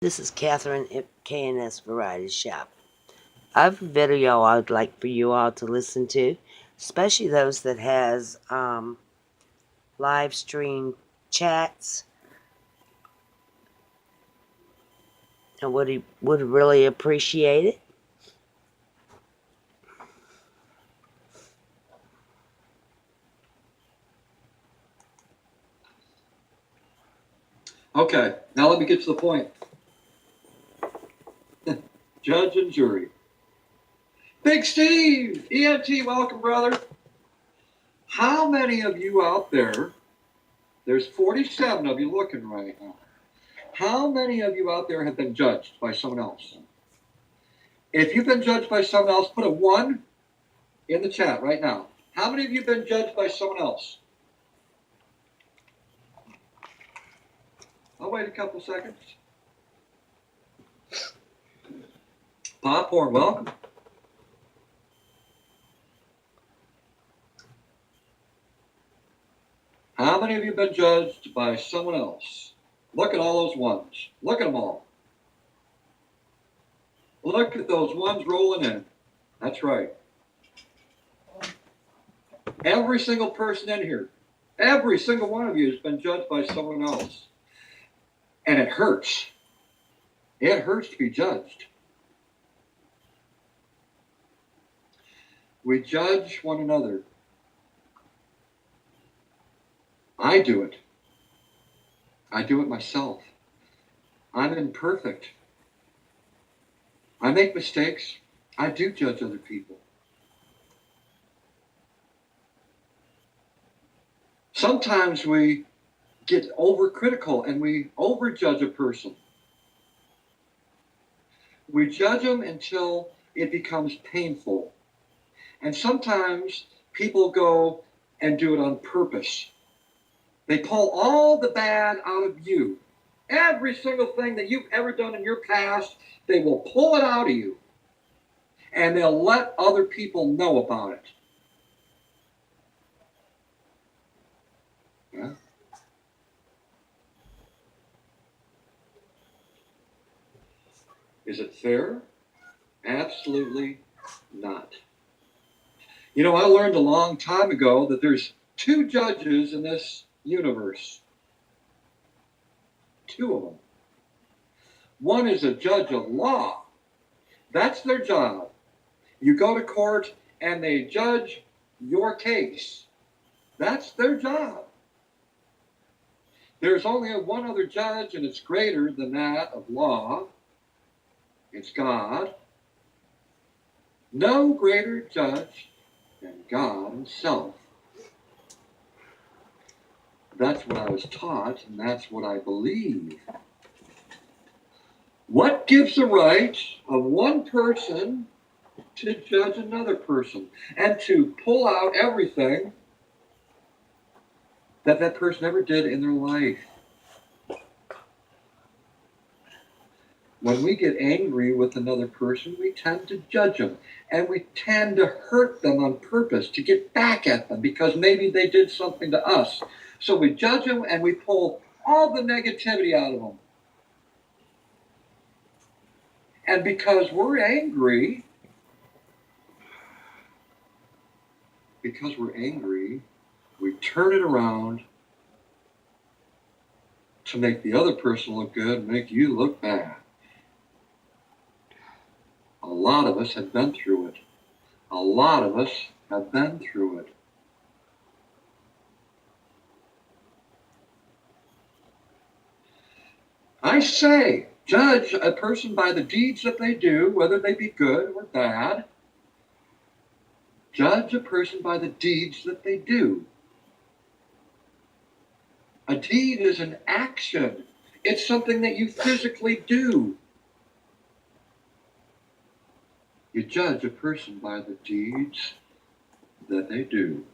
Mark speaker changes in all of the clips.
Speaker 1: This is Catherine at K&S Variety Shop. I have a video I'd like for you all to listen to, especially those that has live stream chats. I would really appreciate it.
Speaker 2: Okay, now let me get to the point. Judge and jury. Big Steve, ENT, welcome, brother. How many of you out there, there's 47 of you looking right now. How many of you out there have been judged by someone else? If you've been judged by someone else, put a 1 in the chat right now. How many of you have been judged by someone else? I'll wait a couple seconds. Popcorn, welcome. How many of you have been judged by someone else? Look at all those ones. Look at them all. Look at those ones rolling in. That's right. Every single person in here, every single one of you has been judged by someone else. And it hurts. It hurts to be judged. We judge one another. I do it. I do it myself. I'm imperfect. I make mistakes. I do judge other people. Sometimes we get overcritical and we overjudge a person. We judge them until it becomes painful. And sometimes people go and do it on purpose. They pull all the bad out of you. Every single thing that you've ever done in your past, they will pull it out of you. And they'll let other people know about it. Yeah. Is it fair? Absolutely not. You know, I learned a long time ago that there's 2 judges in this universe. 2 of them. One is a judge of law. That's their job. You go to court and they judge your case. That's their job. There's only one other judge, and it's greater than that of law. It's God. No greater judge than God himself. That's what I was taught, and that's what I believe. What gives the right of one person to judge another person and to pull out everything that that person ever did in their life? When we get angry with another person, we tend to judge them, and we tend to hurt them on purpose to get back at them because maybe they did something to us. So we judge them and we pull all the negativity out of them. And because we're angry, we turn it around to make the other person look good and make you look bad. A lot of us have been through it. A lot of us have been through it. I say, judge a person by the deeds that they do, whether they be good or bad. Judge a person by the deeds that they do. A deed is an action. It's something that you physically do. You judge a person by the deeds that they do.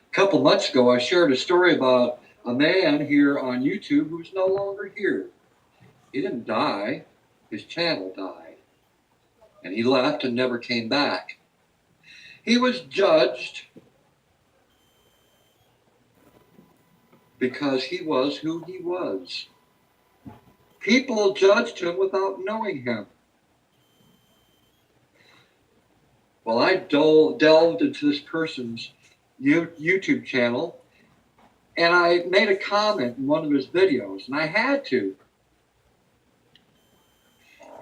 Speaker 2: A couple months ago, I shared a story about a man here on YouTube who's no longer here. He didn't die. His channel died. And he left and never came back. He was judged because he was who he was. People judged him without knowing him. Well, I delved into this person's YouTube channel, and I made a comment in one of his videos, and I had to.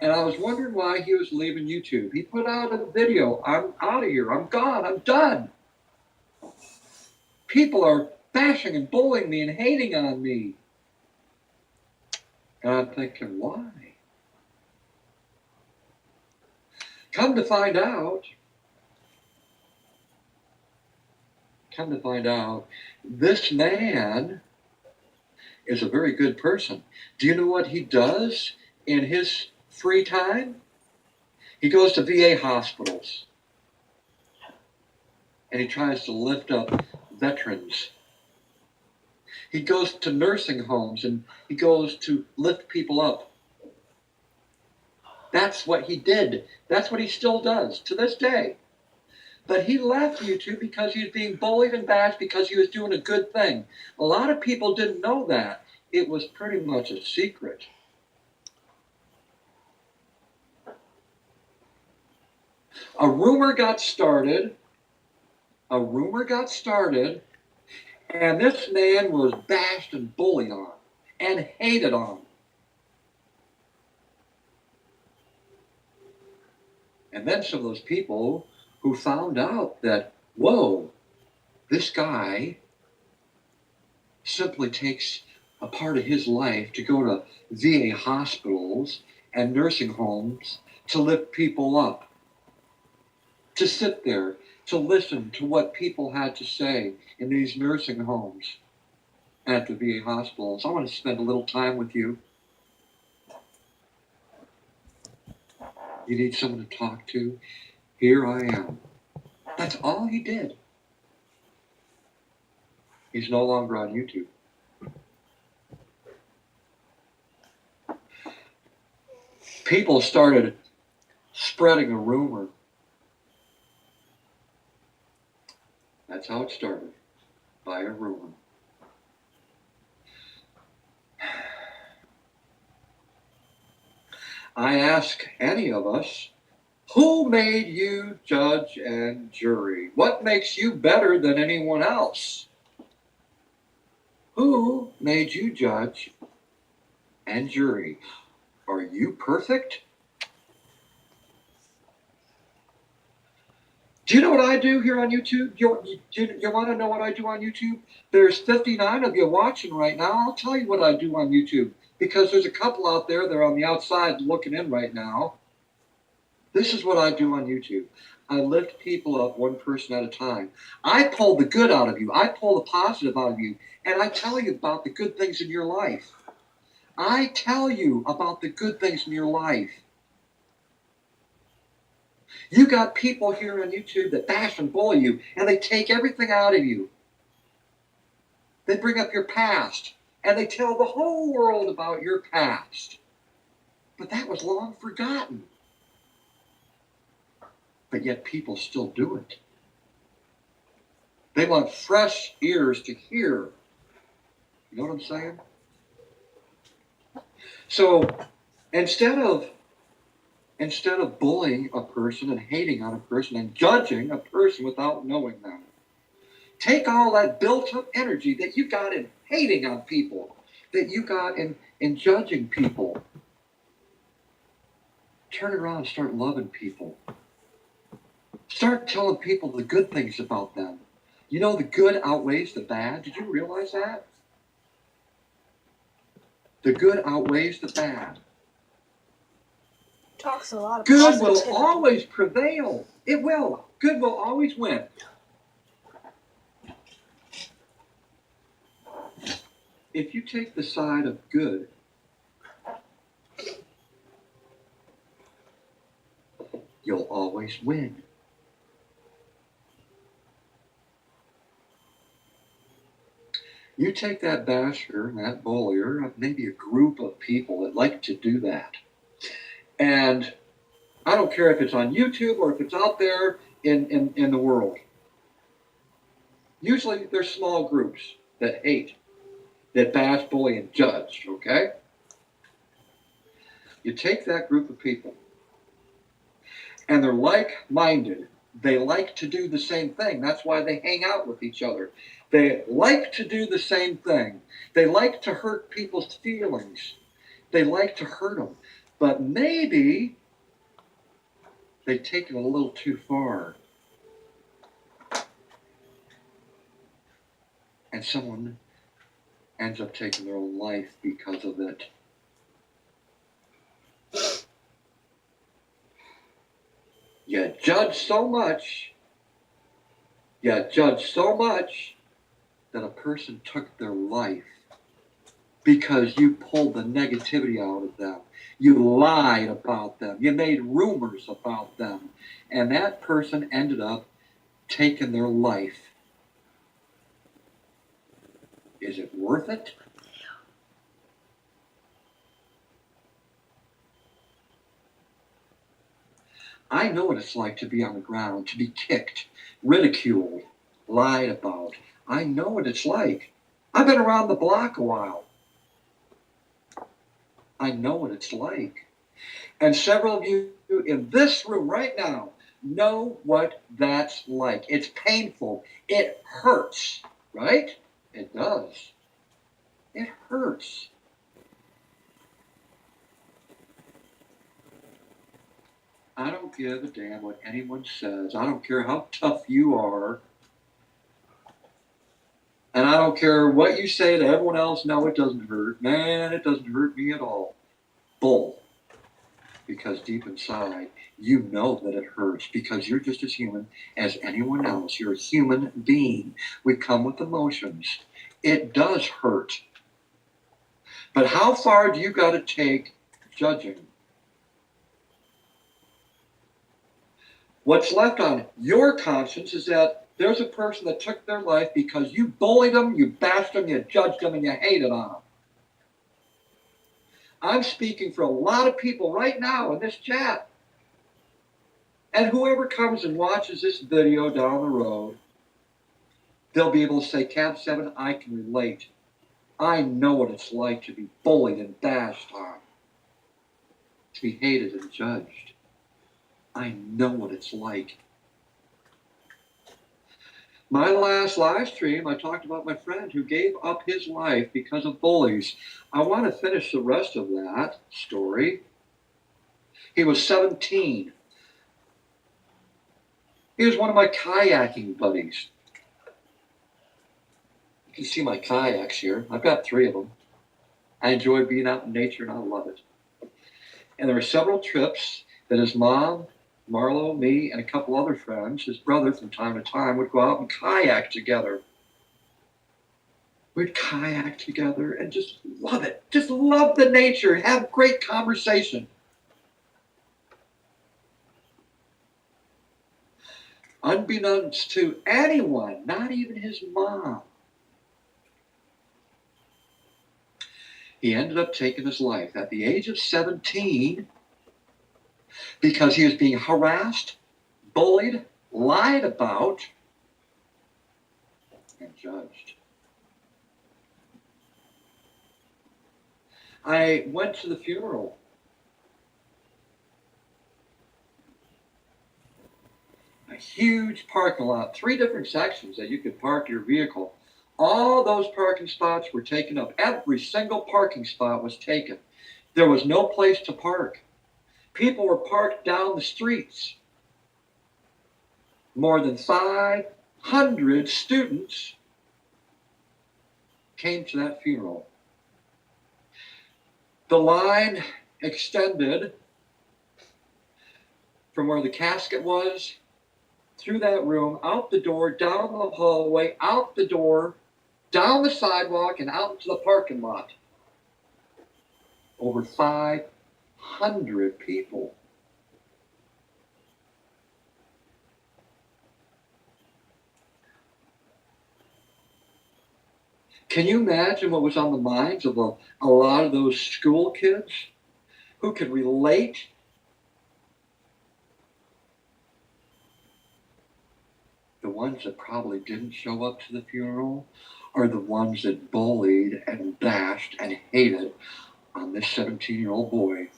Speaker 2: And I was wondering why he was leaving YouTube. He put out a video, I'm out of here, I'm gone, I'm done. People are bashing and bullying me and hating on me. And I'm thinking, why? Come to find out, this man is a very good person. Do you know what he does in his free time? He goes to VA hospitals and he tries to lift up veterans. He goes to nursing homes and he goes to lift people up. That's what he did. That's what he still does to this day. But he left YouTube because he was being bullied and bashed because he was doing a good thing. A lot of people didn't know that. It was pretty much a secret. A rumor got started, and this man was bashed and bullied on and hated on. And then some of those people who found out that, whoa, this guy simply takes a part of his life to go to VA hospitals and nursing homes to lift people up, to sit there, to listen to what people had to say in these nursing homes at the VA hospitals. I want to spend a little time with you. You need someone to talk to? Here I am. That's all he did. He's no longer on YouTube. People started spreading a rumor. That's how it started, by a rumor. I ask any of us, who made you judge and jury? What makes you better than anyone else? Who made you judge and jury? Are you perfect? Do you know what I do here on YouTube? You want to know what I do on YouTube? There's 59 of you watching right now. I'll tell you what I do on YouTube, because there's a couple out there that are on the outside looking in right now. This is what I do on YouTube. I lift people up one person at a time. I pull the good out of you. I pull the positive out of you. And I tell you about the good things in your life. I tell you about the good things in your life. You got people here on YouTube that bash and bully you, and they take everything out of you. They bring up your past, and they tell the whole world about your past. But that was long forgotten. But yet people still do it. They want fresh ears to hear. You know what I'm saying? So instead of bullying a person and hating on a person and judging a person without knowing them, take all that built-up energy that you got in hating on people, that you got in judging people, turn it around and start loving people. Start telling people the good things about them. You know, the good outweighs the bad. Did you realize that? The good outweighs the bad.
Speaker 3: Talks a lot of
Speaker 2: Good will
Speaker 3: positivity.
Speaker 2: always prevail. It will. Good will always win. If you take the side of good, you'll always win. You take that basher and that bullier, maybe a group of people that like to do that. And I don't care if it's on YouTube or if it's out there in the world. Usually there's small groups that hate, that bash, bully, and judge, okay? You take that group of people, and they're like-minded. They like to do the same thing. That's why they hang out with each other. They like to do the same thing. They like to hurt people's feelings. They like to hurt them. But maybe they take it a little too far. And someone ends up taking their own life because of it. You judge so much that a person took their life because you pulled the negativity out of them. You lied about them. You made rumors about them. And that person ended up taking their life. Is it worth it? I know what it's like to be on the ground, to be kicked, ridiculed, lied about. I know what it's like. I've been around the block a while. I know what it's like. And several of you in this room right now know what that's like. It's painful. It hurts, right? It does. It hurts. I don't give a damn what anyone says. I don't care how tough you are. And I don't care what you say to everyone else. No, it doesn't hurt. Man, it doesn't hurt me at all. Bull. Because deep inside, you know that it hurts because you're just as human as anyone else. You're a human being. We come with emotions. It does hurt. But how far do you got to take judging? What's left on your conscience is that there's a person that took their life because you bullied them, you bashed them, you judged them, and you hated on them. I'm speaking for a lot of people right now in this chat. And whoever comes and watches this video down the road, they'll be able to say, Cab 7, I can relate. I know what it's like to be bullied and bashed on, to be hated and judged. I know what it's like. My last live stream, I talked about my friend who gave up his life because of bullies. I want to finish the rest of that story. He was 17. He was one of my kayaking buddies. You can see my kayaks here. I've got 3 of them. I enjoy being out in nature and I love it. And there were several trips that his mom, Marlo, me, and a couple other friends, his brother from time to time, would go out and kayak together. We'd kayak together and just love it. Just love the nature and have great conversation. Unbeknownst to anyone, not even his mom, he ended up taking his life at the age of 17 because he was being harassed, bullied, lied about, and judged. I went to the funeral. A huge parking lot, 3 different sections that you could park your vehicle. All those parking spots were taken up. Every single parking spot was taken. There was no place to park. People were parked down the streets. More than 500 students came to that funeral. The line extended from where the casket was, through that room, out the door, down the hallway, out the door, down the sidewalk, and out into the parking lot. Over 500 people. Can you imagine what was on the minds of a lot of those school kids who could relate? The ones that probably didn't show up to the funeral are the ones that bullied and bashed and hated on this 17-year-old boy.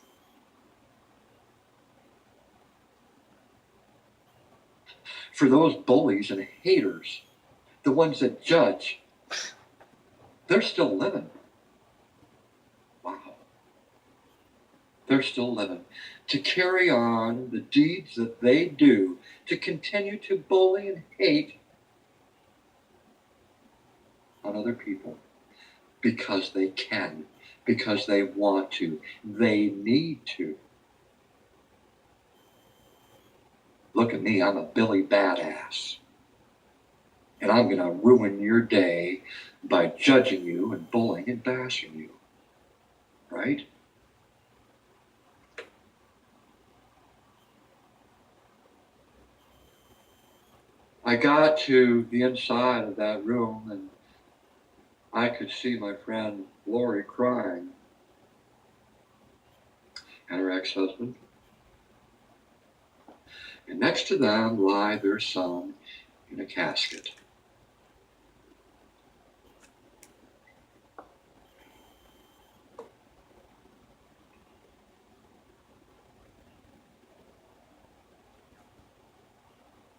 Speaker 2: for those bullies and haters, the ones that judge, they're still living. Wow. They're still living. To carry on the deeds that they do, to continue to bully and hate on other people because they can, because they want to, they need to. Look at me, I'm a Billy Badass. And I'm going to ruin your day by judging you and bullying and bashing you. Right? I got to the inside of that room and I could see my friend Lori crying and her ex-husband. And next to them lie their son in a casket.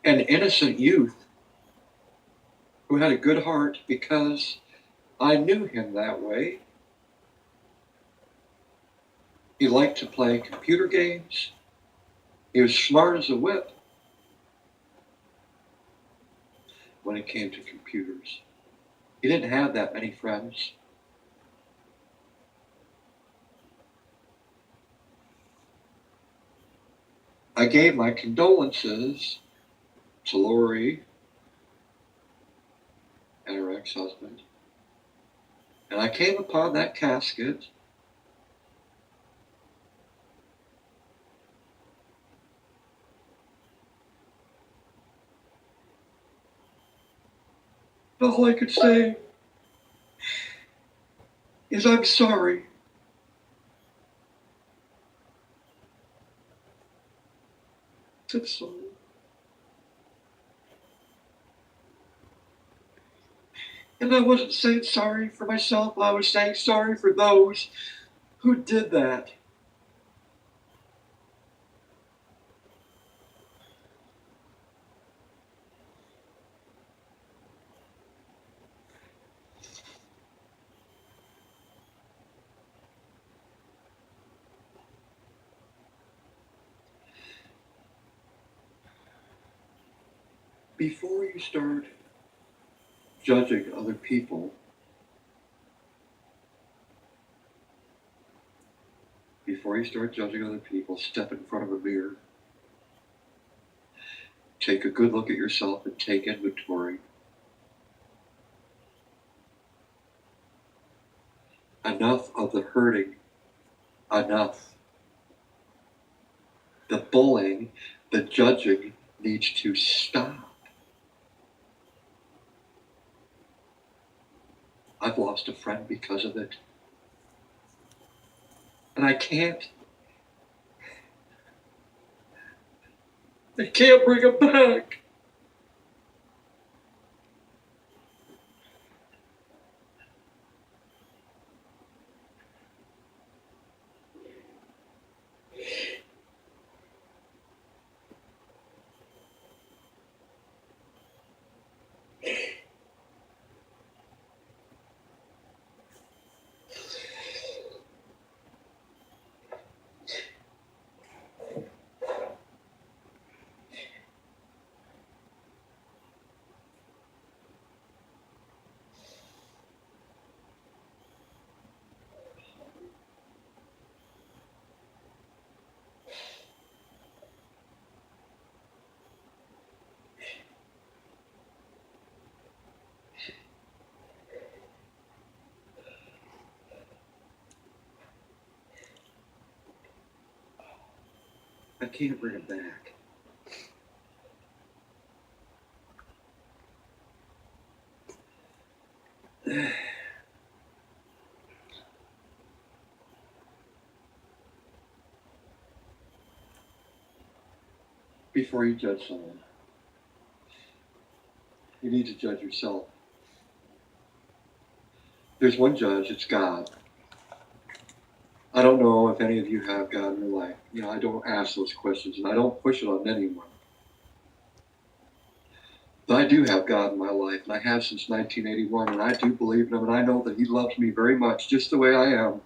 Speaker 2: An innocent youth who had a good heart because I knew him that way. He liked to play computer games. He was smart as a whip when it came to computers. He didn't have that many friends. I gave my condolences to Lori and her ex-husband. And I came upon that casket. All I could say is I'm sorry. I'm sorry. And I wasn't saying sorry for myself. I was saying sorry for those who did that. Before you start judging other people, step in front of a mirror. Take a good look at yourself and take inventory. Enough of the hurting. Enough. The bullying, the judging needs to stop. I've lost a friend because of it. And I can't bring him back. I can't bring him back. Before you judge someone, you need to judge yourself. There's one judge, it's God. I don't know if any of you have God in your life. I don't ask those questions and I don't push it on anyone. But I do have God in my life, and I have since 1981, and I do believe in Him, and I know that He loves me very much, just the way I am.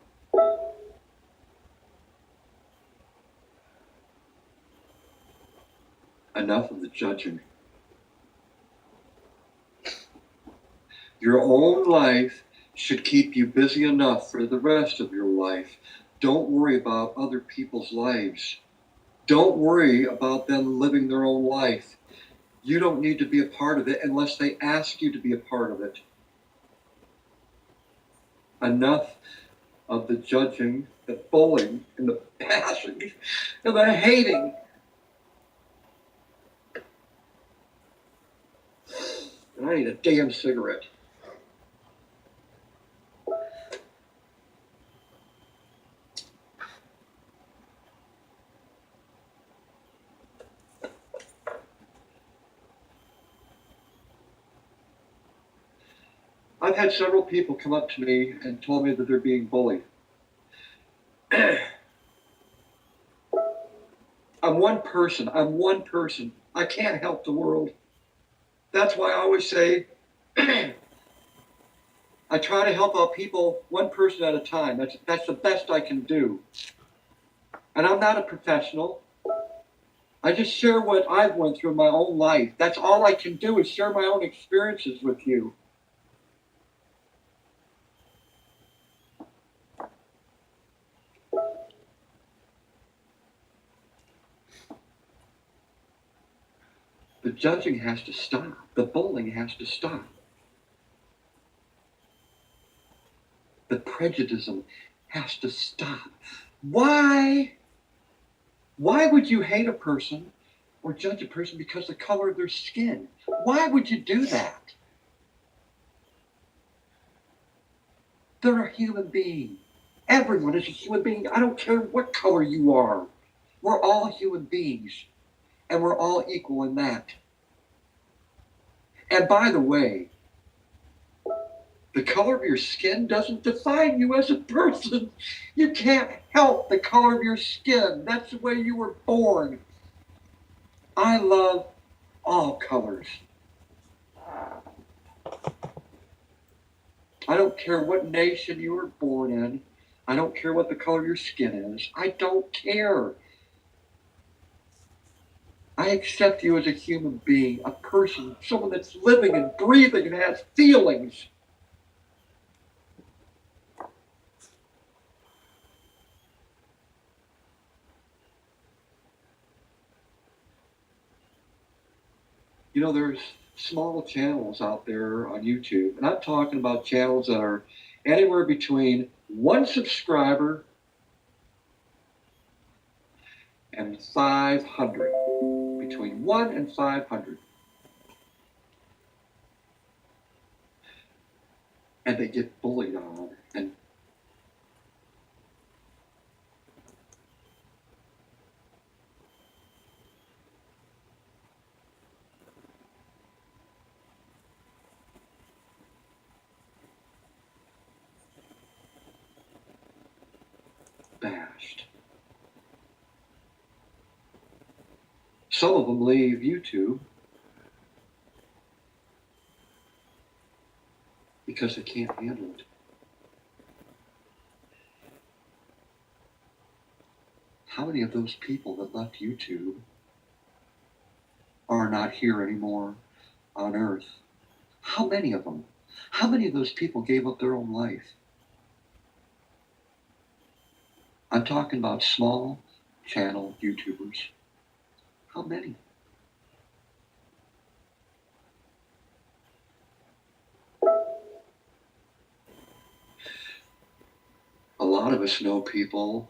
Speaker 2: Enough of the judging. Your own life should keep you busy enough for the rest of your life. Don't worry about other people's lives. Don't worry about them living their own life. You don't need to be a part of it unless they ask you to be a part of it. Enough of the judging, the bullying, and the bashing, and the hating. And I need a damn cigarette. I've had several people come up to me and told me that they're being bullied. I'm one person. I can't help the world. That's why I always say I try to help out people one person at a time. That's the best I can do. And I'm not a professional. I just share what I've went through in my own life. That's all I can do is share my own experiences with you. The judging has to stop. The bullying has to stop. The prejudice has to stop. Why would you hate a person or judge a person because of the color of their skin? Why would you do that? They're a human being. Everyone is a human being. I don't care what color you are. We're all human beings. And we're all equal in that. And by the way, the color of your skin doesn't define you as a person. You can't help the color of your skin. That's the way you were born. I love all colors. I don't care what nation you were born in. I don't care what the color of your skin is. I don't care. I accept you as a human being, a person, someone that's living and breathing and has feelings. You know, there's small channels out there on YouTube, and I'm talking about channels that are anywhere between 1 subscriber and 500. Between 1 and 500. And they get bullied on and bashed. Some of them leave YouTube because they can't handle it. How many of those people that left YouTube are not here anymore on Earth? How many of them? How many of those people gave up their own life? I'm talking about small channel YouTubers. How many? A lot of us know people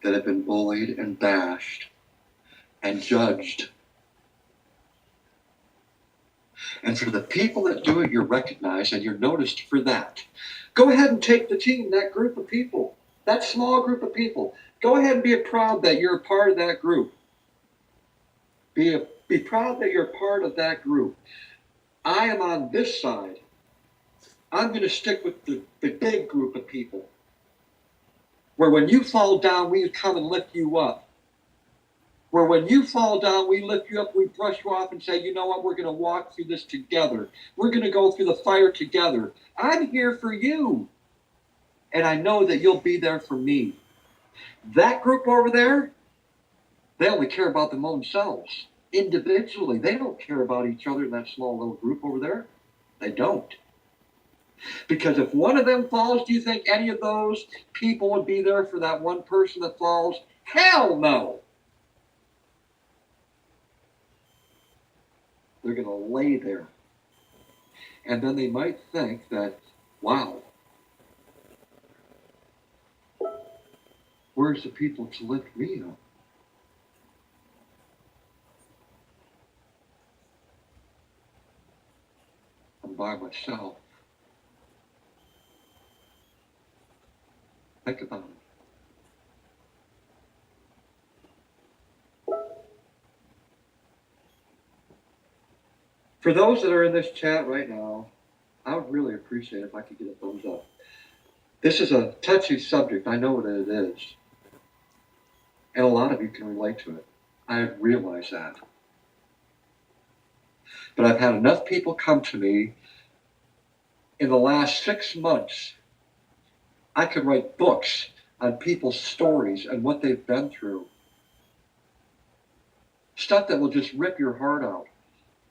Speaker 2: that have been bullied and bashed and judged. And for the people that do it, you're recognized and you're noticed for that. Go ahead and take the team, that group of people, that small group of people. Go ahead and be proud that you're a part of that group. Be proud that you're a part of that group. I am on this side. I'm going to stick with the big group of people. Where when you fall down, we come and lift you up. Where when you fall down, we lift you up, we brush you off and say, you know what, we're going to walk through this together. We're going to go through the fire together. I'm here for you. And I know that you'll be there for me. That group over there, they only care about their own selves. Individually, they don't care about each other in that small little group over there. They don't. Because if one of them falls, do you think any of those people would be there for that one person that falls? Hell no. They're going to lay there. And then they might think that, wow, where's the people to lift me up? I'm by myself. Think about it. For those that are in this chat right now, I would really appreciate it if I could get a thumbs up. This is a touchy subject. I know that it is. And a lot of you can relate to it. I realize that. But I've had enough people come to me in the last 6 months. I could write books on people's stories and what they've been through. Stuff that will just rip your heart out.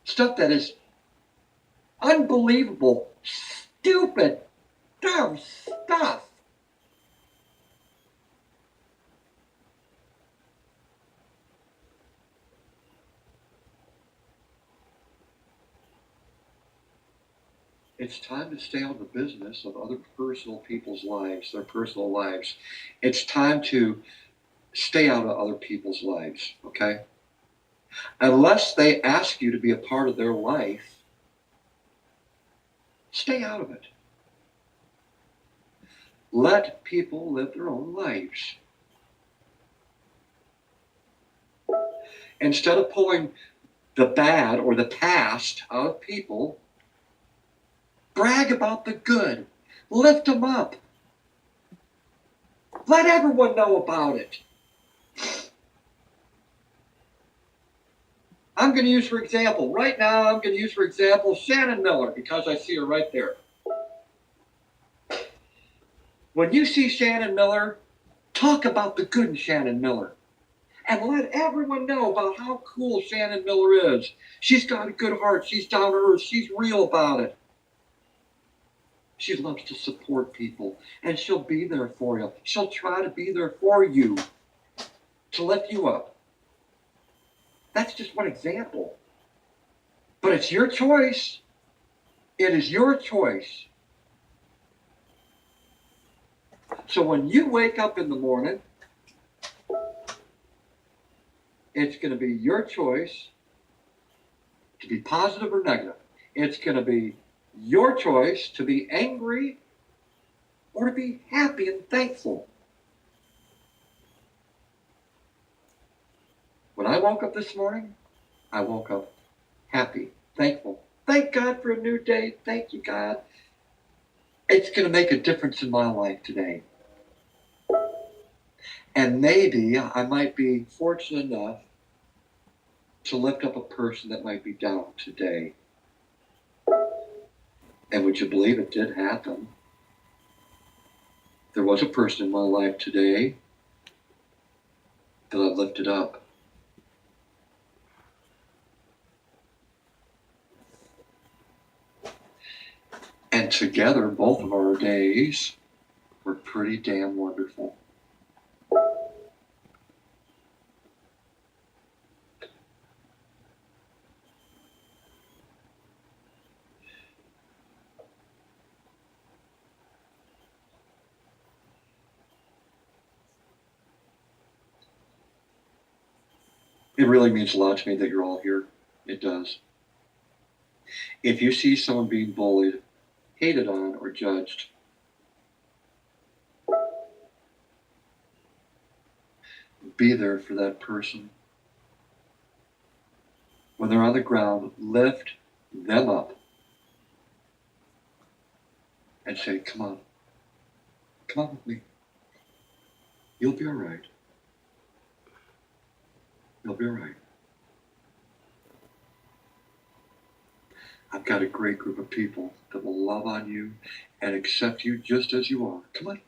Speaker 2: Stuff that is unbelievable, stupid, dumb stuff. It's time to stay out of the business of other personal people's lives, their personal lives. It's time to stay out of other people's lives, okay? Unless they ask you to be a part of their life, stay out of it. Let people live their own lives. Instead of pulling the bad or the past out of people, brag about the good. Lift them up. Let everyone know about it. I'm going to use for example, right now I'm going to use for example Shannon Miller because I see her right there. When you see Shannon Miller, talk about the good in Shannon Miller. And let everyone know about how cool Shannon Miller is. She's got a good heart. She's down to earth. She's real about it. She loves to support people. And she'll be there for you. She'll try to be there for you. To lift you up. That's just one example. But it's your choice. It is your choice. So when you wake up in the morning, it's going to be your choice to be positive or negative. It's going to be your choice to be angry or to be happy and thankful. When I woke up this morning, I woke up happy, thankful. Thank God for a new day. Thank you, God. It's going to make a difference in my life today. And maybe I might be fortunate enough to lift up a person that might be down today. And would you believe it did happen? There was a person in my life today that I lifted up. And together, both of our days were pretty damn wonderful. It really means a lot to me that you're all here. It does. If you see someone being bullied, hated on, or judged, be there for that person. When they're on the ground, lift them up and say, come on with me. You'll be all right. You'll be all right. I've got a great group of people that will love on you and accept you just as you are. Come on.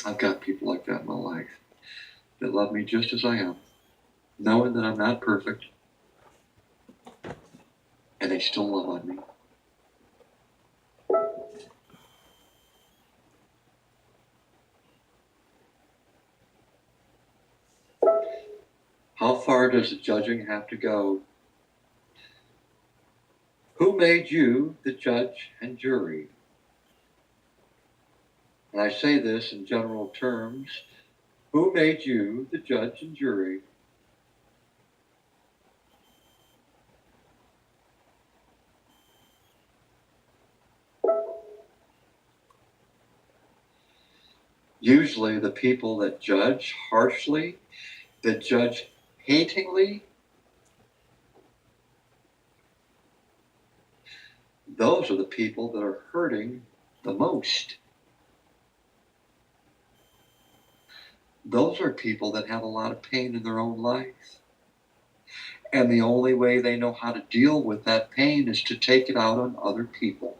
Speaker 2: I've got people like that in my life that love me just as I am, knowing that I'm not perfect, and they still love on me. How far does the judging have to go? Who made you the judge and jury? And I say this in general terms. Who made you the judge and jury? Usually the people that judge harshly, that judge hatingly, those are the people that are hurting the most. Those are people that have a lot of pain in their own life. And the only way they know how to deal with that pain is to take it out on other people.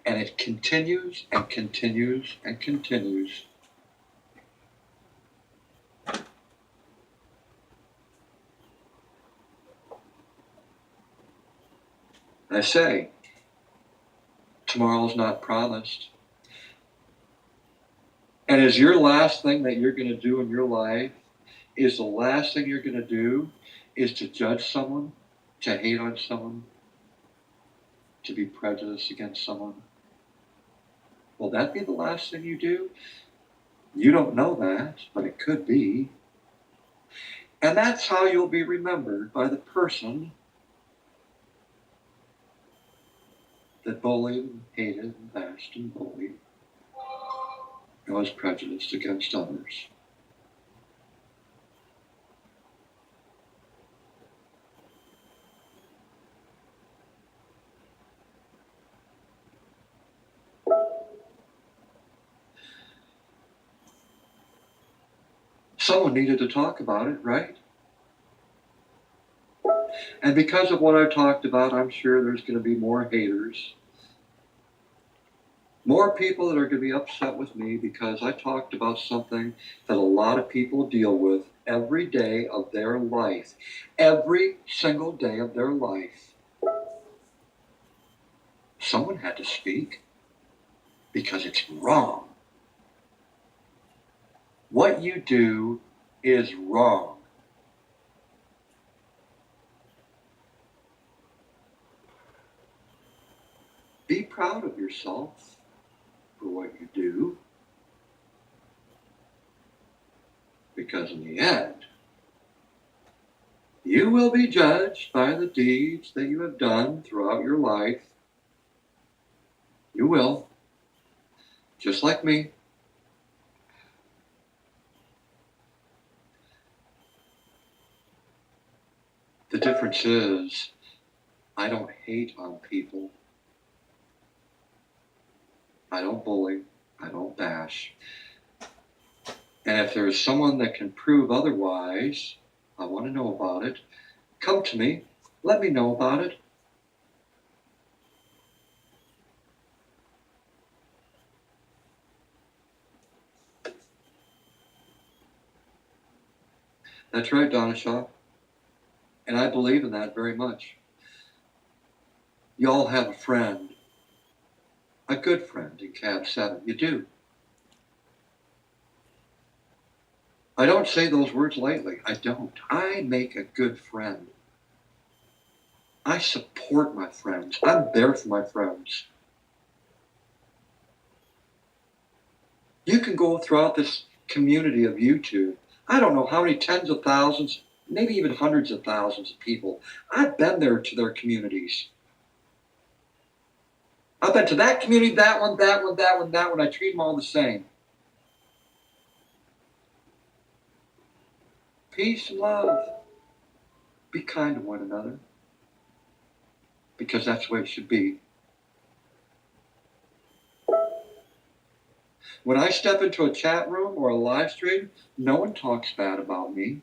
Speaker 2: And it continues and continues and continues. And I say, tomorrow's not promised. And is your last thing that you're going to do in your life, is the last thing you're going to do is to judge someone, to hate on someone, to be prejudiced against someone? Will that be the last thing you do? You don't know that, but it could be. And that's how you'll be remembered, by the person that bullied and hated and bashed and bullied and was prejudiced against others. Someone needed to talk about it, right? And because of what I talked about, I'm sure there's going to be more haters. More people that are going to be upset with me because I talked about something that a lot of people deal with every day of their life. Every single day of their life. Someone had to speak because it's wrong. What you do is wrong. Be proud of yourself for what you do, because in the end, you will be judged by the deeds that you have done throughout your life. You will, just like me. The difference is, I don't hate on people. I don't bully. I don't bash. And if there is someone that can prove otherwise, I want to know about it. Come to me. Let me know about it. That's right, Donna Shaw. And I believe in that very much. You all have a friend, a good friend in Cab 7. You do. I don't say those words lightly. I don't. I make a good friend. I support my friends. I'm there for my friends. You can go throughout this community of YouTube. I don't know how many tens of thousands, maybe even hundreds of thousands of people. I've been there to their communities. I've been to that community, that one, that one, that one, that one. I treat them all the same. Peace and love. Be kind to one another. Because that's the way it should be. When I step into a chat room or a live stream, no one talks bad about me.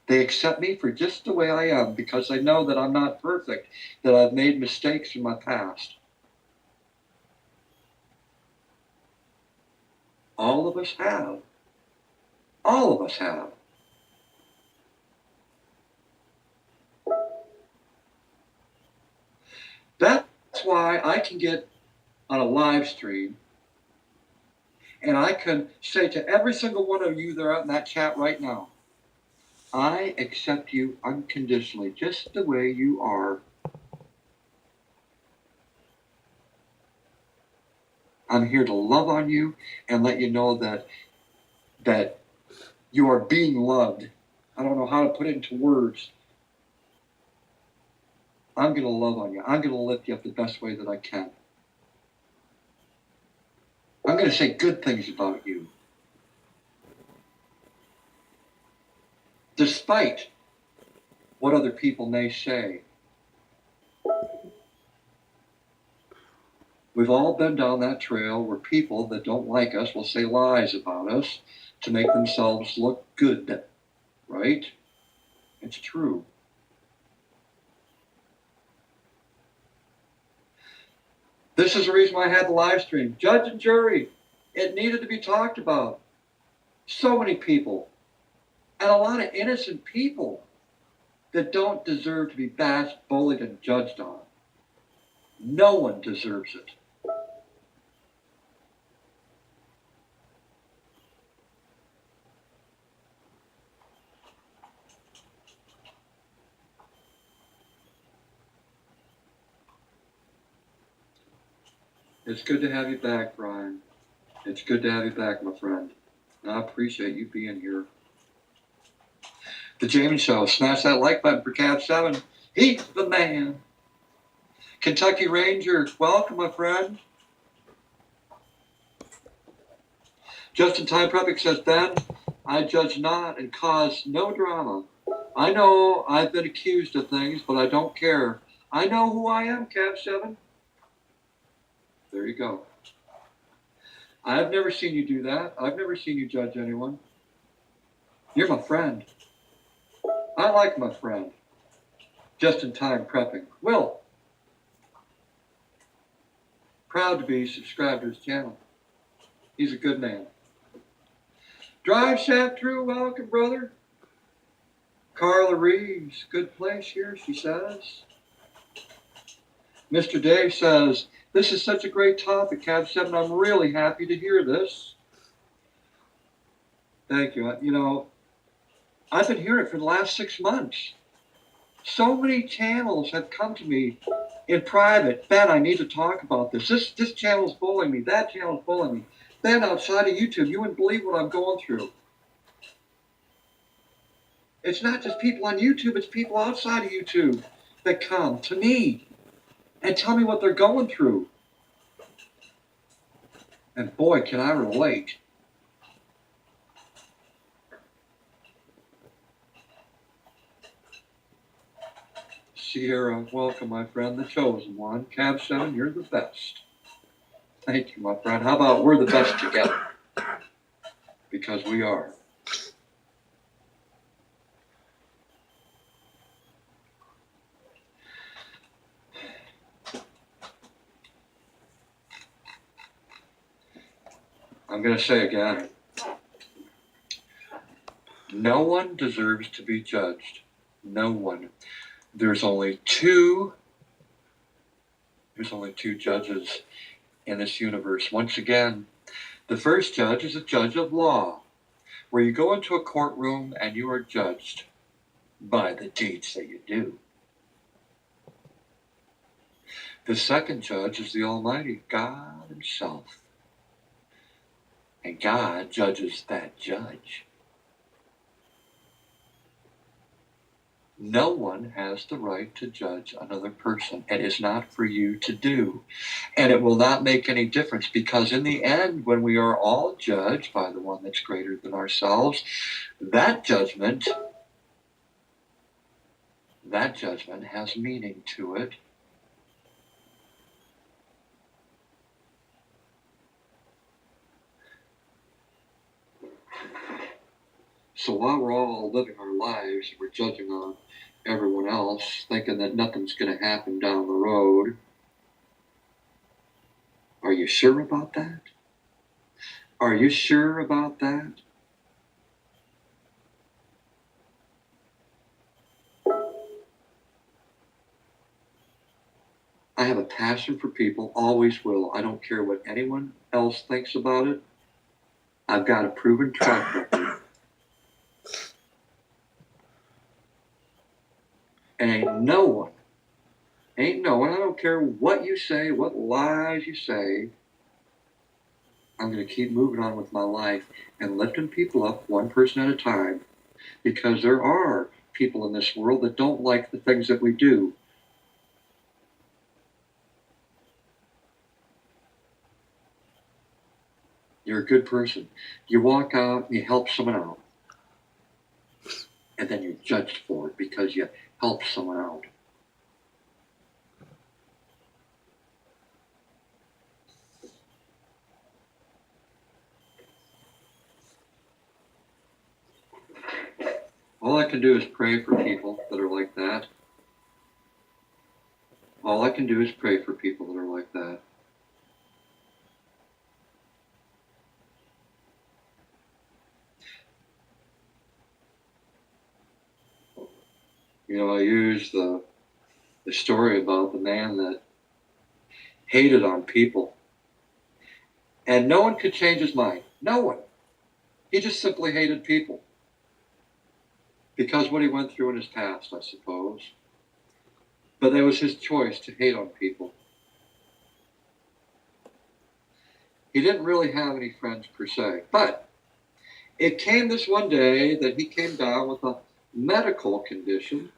Speaker 2: They accept me for just the way I am because they know that I'm not perfect, that I've made mistakes in my past. All of us have. All of us have. That's why I can get on a live stream and I can say to every single one of you that are out in that chat right now, I accept you unconditionally, just the way you are. I'm here to love on you and let you know that you are being loved. I don't know how to put it into words. I'm going to love on you. I'm going to lift you up the best way that I can. I'm going to say good things about you. Despite what other people may say. We've all been down that trail where people that don't like us will say lies about us to make themselves look good, right? It's true. This is the reason why I had the live stream. Judge and jury, it needed to be talked about. So many people, and a lot of innocent people that don't deserve to be bashed, bullied, and judged on. No one deserves it. It's good to have you back, Brian. It's good to have you back, my friend. And I appreciate you being here. The Jamie Show. Smash that like button for Cab 7. He's the man. Kentucky Ranger. Welcome, my friend. Justin Time Prepping says, Ben, I judge not and cause no drama. I know I've been accused of things, but I don't care. I know who I am, Cab 7. There you go. I've never seen you do that. I've never seen you judge anyone. You're my friend. I like my friend. Just in time prepping. Will. Proud to be subscribed to his channel. He's a good man. Drive Shaft True, welcome, brother. Carla Reeves, good place here, she says. Mr. Dave says, this is such a great topic, Cab 7. I'm really happy to hear this. Thank you. You know, I've been hearing it for the last 6 months. So many channels have come to me in private. Ben, I need to talk about this. This channel's bullying me. That channel's bullying me. Ben, outside of YouTube, you wouldn't believe what I'm going through. It's not just people on YouTube, it's people outside of YouTube that come to me and tell me what they're going through. And boy, can I relate. Sierra, welcome, my friend, the chosen one. Cab 7, you're the best. Thank you, my friend. How about we're the best together? Because we are. I'm going to say again, no one deserves to be judged. No one. There's only two judges in this universe. Once again, the first judge is a judge of law, where you go into a courtroom and you are judged by the deeds that you do. The second judge is the Almighty, God Himself. And God judges that judge. No one has the right to judge another person. It is not for you to do. And it will not make any difference, because in the end, when we are all judged by the one that's greater than ourselves, that judgment has meaning to it. So while we're all living our lives, we're judging on everyone else, thinking that nothing's going to happen down the road. Are you sure about that? Are you sure about that? I have a passion for people, always will. I don't care what anyone else thinks about it. I've got a proven track record. And ain't no one, I don't care what you say, what lies you say, I'm going to keep moving on with my life and lifting people up one person at a time, because there are people in this world that don't like the things that we do. You're a good person. You walk out and you help someone out, and then you're judged for it because you helped someone out. All I can do is pray for people that are like that. All I can do is pray for people that are like that. You know, I use the story about the man that hated on people, and no one could change his mind. No one. He just simply hated people because what he went through in his past, I suppose. But that was his choice to hate on people. He didn't really have any friends per se, but it came this one day that he came down with a medical condition,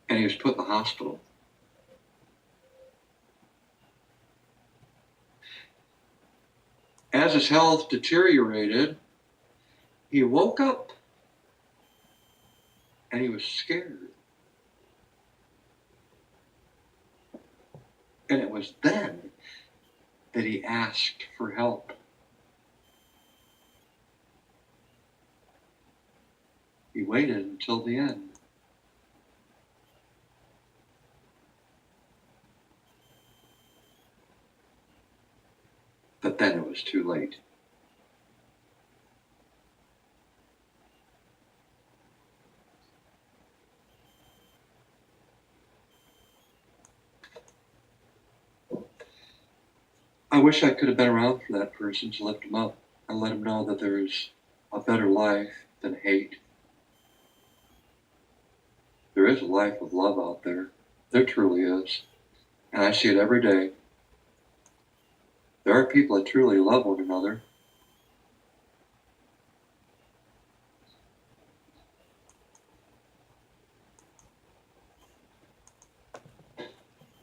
Speaker 2: and he was put in the hospital. As his health deteriorated, he woke up and he was scared. And it was then that he asked for help. He waited until the end. But then it was too late. I wish I could have been around for that person to lift him up and let him know that there's a better life than hate. There is a life of love out there. There truly is. And I see it every day. There are people that truly love one another.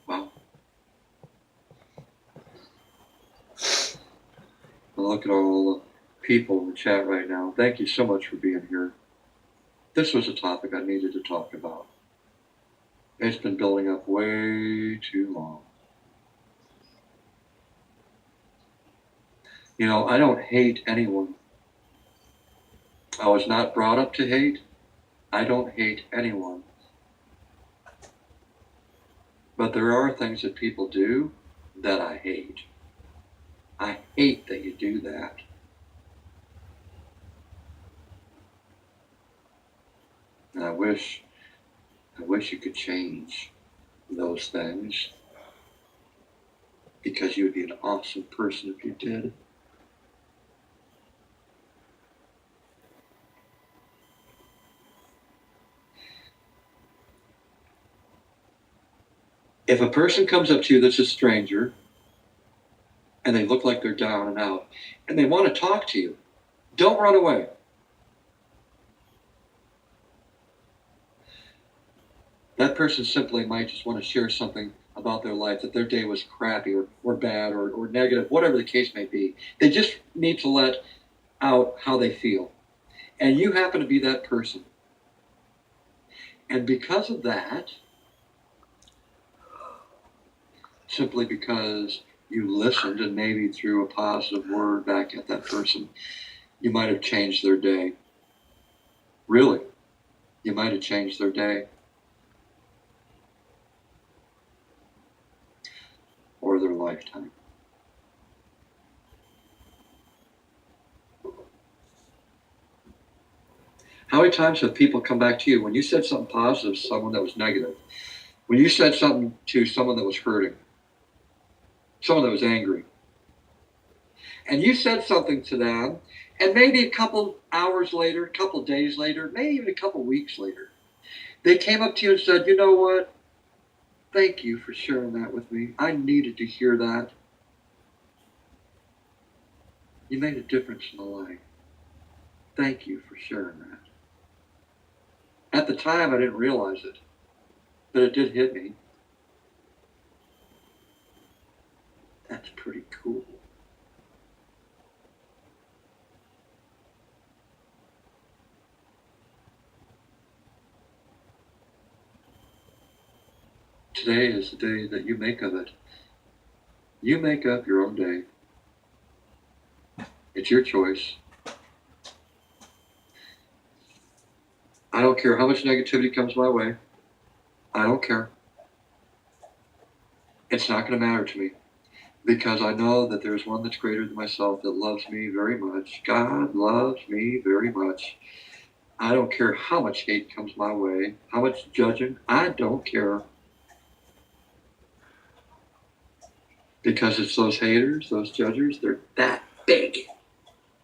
Speaker 2: Wow. Look at all the people in the chat right now. Thank you so much for being here. This was a topic I needed to talk about. It's been building up way too long. You know, I don't hate anyone. I was not brought up to hate. I don't hate anyone. But there are things that people do that I hate. I hate that you do that. And I wish you could change those things, because you would be an awesome person if you did. If a person comes up to you that's a stranger and they look like they're down and out and they want to talk to you, don't run away. That person simply might just want to share something about their life, that their day was crappy or bad or negative, whatever the case may be. They just need to let out how they feel. And you happen to be that person. And because of that, simply because you listened and maybe threw a positive word back at that person, you might have changed their day. Really, you might have changed their day. Or their lifetime. How many times have people come back to you when you said something positive to someone that was negative? When you said something to someone that was hurting, someone that was angry, and you said something to them, and maybe a couple hours later, a couple days later, maybe even a couple weeks later, they came up to you and said, you know what? Thank you for sharing that with me. I needed to hear that. You made a difference in my life. Thank you for sharing that. At the time, I didn't realize it, but it did hit me. That's pretty cool. Today is the day that you make of it. You make up your own day. It's your choice. I don't care how much negativity comes my way. I don't care. It's not going to matter to me because I know that there's one that's greater than myself that loves me very much. God loves me very much. I don't care how much hate comes my way, how much judging. I don't care. Because it's those haters, those judgers, they're that big.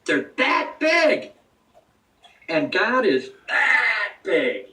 Speaker 2: They're that big. And God is that big.